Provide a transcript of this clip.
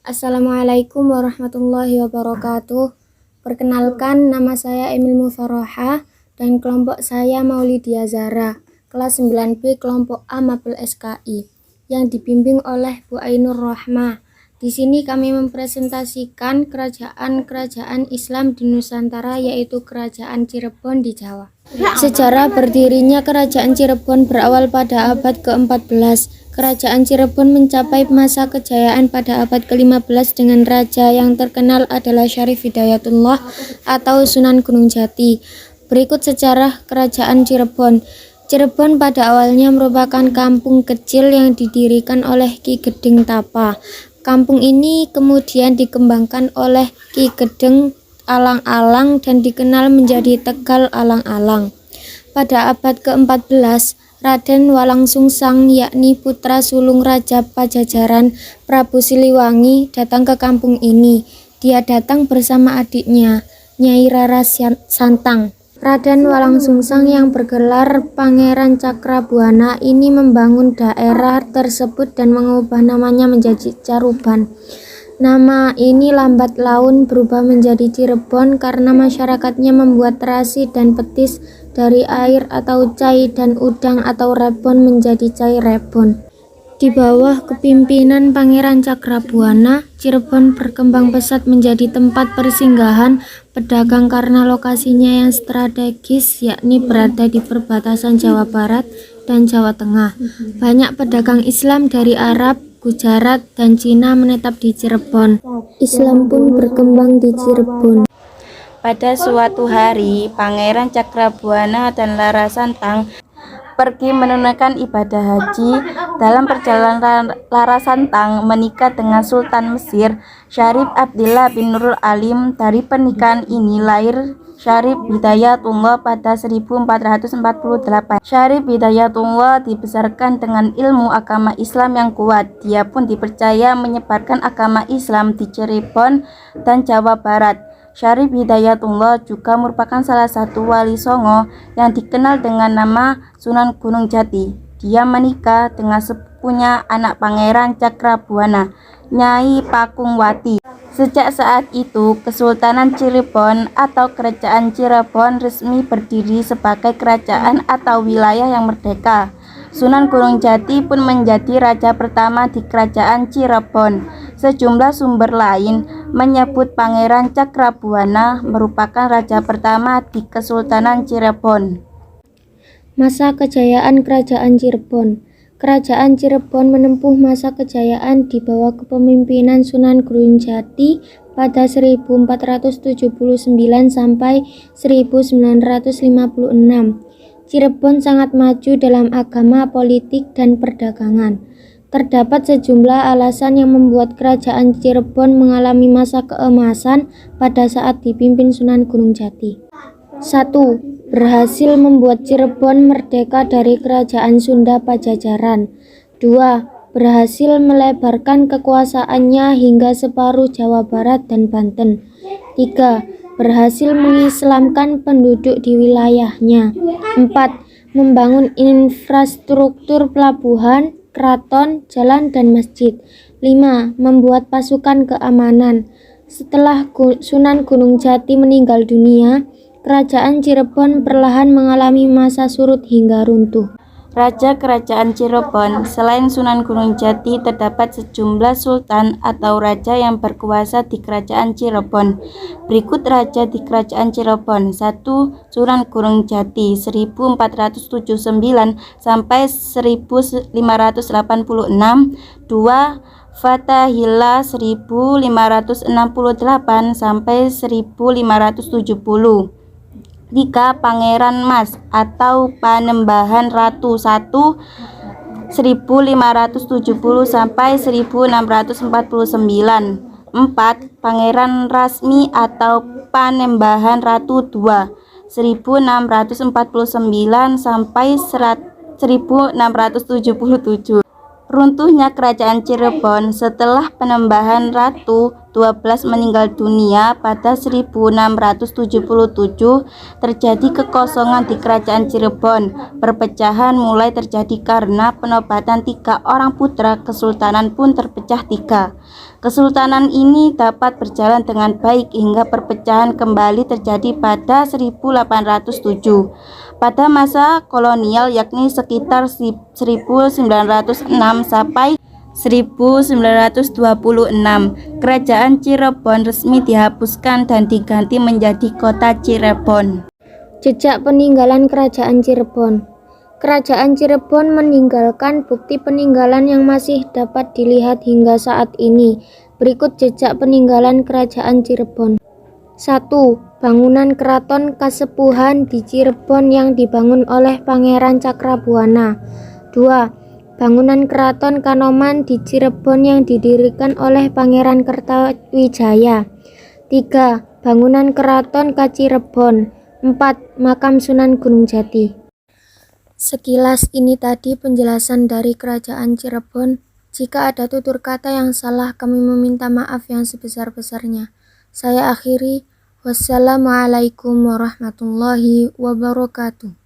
Assalamualaikum warahmatullahi wabarakatuh. Perkenalkan, nama saya Emil Mufaroha dan kelompok saya Maulidia Zara, kelas 9B kelompok A Mabel SKI, yang dibimbing oleh Bu Ainur Rohmah. Di sini kami mempresentasikan kerajaan-kerajaan Islam di Nusantara, yaitu Kerajaan Cirebon di Jawa. Sejarah berdirinya Kerajaan Cirebon berawal pada abad ke-14. Kerajaan Cirebon mencapai masa kejayaan pada abad ke-15 dengan raja yang terkenal adalah Syarif Hidayatullah atau Sunan Gunung Jati. Berikut sejarah Kerajaan Cirebon. Cirebon pada awalnya merupakan kampung kecil yang didirikan oleh Ki Gedeng Tapa. Kampung ini kemudian dikembangkan oleh Ki Gedeng Alang-Alang dan dikenal menjadi Tegal Alang-Alang. Pada abad ke-14, Raden Walangsungsang, yakni putra sulung Raja Pajajaran Prabu Siliwangi, datang ke kampung ini. Dia datang bersama adiknya, Nyai Rara Santang. Raden Walangsungsang yang bergelar Pangeran Cakrabuana ini membangun daerah tersebut dan mengubah namanya menjadi Caruban. Nama ini lambat laun berubah menjadi Cirebon karena masyarakatnya membuat terasi dan petis dari air atau cai dan udang atau rebon menjadi cai rebon. Di bawah kepimpinan Pangeran Cakrabuana, Cirebon berkembang pesat menjadi tempat persinggahan pedagang karena lokasinya yang strategis, yakni berada di perbatasan Jawa Barat dan Jawa Tengah. Banyak pedagang Islam dari Arab, Gujarat, dan Cina menetap di Cirebon. Islam pun berkembang di Cirebon. Pada suatu hari, Pangeran Cakrabuana dan Rara Santang pergi menunaikan ibadah haji. Dalam perjalanan, Rara Santang menikah dengan Sultan Mesir, Syarif Abdillah bin Nurul Alim. Dari pernikahan ini lahir Syarif Hidayatullah pada 1448. Syarif Hidayatullah dibesarkan dengan ilmu agama Islam yang kuat. Dia pun dipercaya menyebarkan agama Islam di Cirebon dan Jawa Barat. Syarif Hidayatullah juga merupakan salah satu wali Songo yang dikenal dengan nama Sunan Gunung Jati. Dia menikah dengan sepupunya anak Pangeran Cakrabuana, Nyai Pakungwati. Sejak saat itu, Kesultanan Cirebon atau Kerajaan Cirebon resmi berdiri sebagai kerajaan atau wilayah yang merdeka. Sunan Gunung Jati pun menjadi raja pertama di Kerajaan Cirebon. Sejumlah sumber lain menyebut Pangeran Cakrabuana merupakan raja pertama di Kesultanan Cirebon. Masa kejayaan Kerajaan Cirebon. Kerajaan Cirebon menempuh masa kejayaan di bawah kepemimpinan Sunan Gunung Jati pada 1479 sampai 1956. Cirebon sangat maju dalam agama, politik, dan perdagangan. Terdapat sejumlah alasan yang membuat Kerajaan Cirebon mengalami masa keemasan pada saat dipimpin Sunan Gunung Jati. 1. Berhasil membuat Cirebon merdeka dari Kerajaan Sunda Pajajaran. 2. Berhasil melebarkan kekuasaannya hingga separuh Jawa Barat dan Banten. 3. Berhasil mengislamkan penduduk di wilayahnya. 4. Membangun infrastruktur pelabuhan, keraton, jalan, dan masjid. 5. Membuat pasukan keamanan. Setelah Sunan Gunung Jati meninggal dunia, Kerajaan Cirebon perlahan mengalami masa surut hingga runtuh. Raja Kerajaan Cirebon. Selain Sunan Gunung Jati, terdapat sejumlah sultan atau raja yang berkuasa di Kerajaan Cirebon. Berikut raja di Kerajaan Cirebon. 1. Sunan Gunung Jati 1479 sampai 1586. 2. Fatahillah 1568 sampai 1570. 3. Pangeran Mas atau Panembahan Ratu 1 1570 sampai 1649. 4. Pangeran Rasmi atau Panembahan Ratu 2 1649 sampai 1677. Runtuhnya Kerajaan Cirebon. Setelah Panembahan Ratu meninggal dunia. Pada 1677 terjadi kekosongan di Kerajaan Cirebon. Perpecahan mulai terjadi karena penobatan 3 orang putra kesultanan pun terpecah 3. Kesultanan ini dapat berjalan dengan baik hingga perpecahan kembali terjadi pada 1807. Pada masa kolonial, yakni sekitar 1906 sampai 1926, Kerajaan Cirebon resmi dihapuskan dan diganti menjadi Kota Cirebon. Jejak peninggalan Kerajaan Cirebon. Kerajaan Cirebon meninggalkan bukti peninggalan yang masih dapat dilihat hingga saat ini. Berikut jejak peninggalan Kerajaan Cirebon. 1. Bangunan Keraton Kasepuhan di Cirebon yang dibangun oleh Pangeran Cakrabuana. 2. Bangunan Keraton Kanoman di Cirebon yang didirikan oleh Pangeran Kertawijaya. 3. Bangunan Keraton Kacirebon. 4. Makam Sunan Gunung Jati. Sekilas ini tadi penjelasan dari Kerajaan Cirebon. Jika ada tutur kata yang salah, kami meminta maaf yang sebesar-besarnya. Saya akhiri. Wassalamualaikum warahmatullahi wabarakatuh.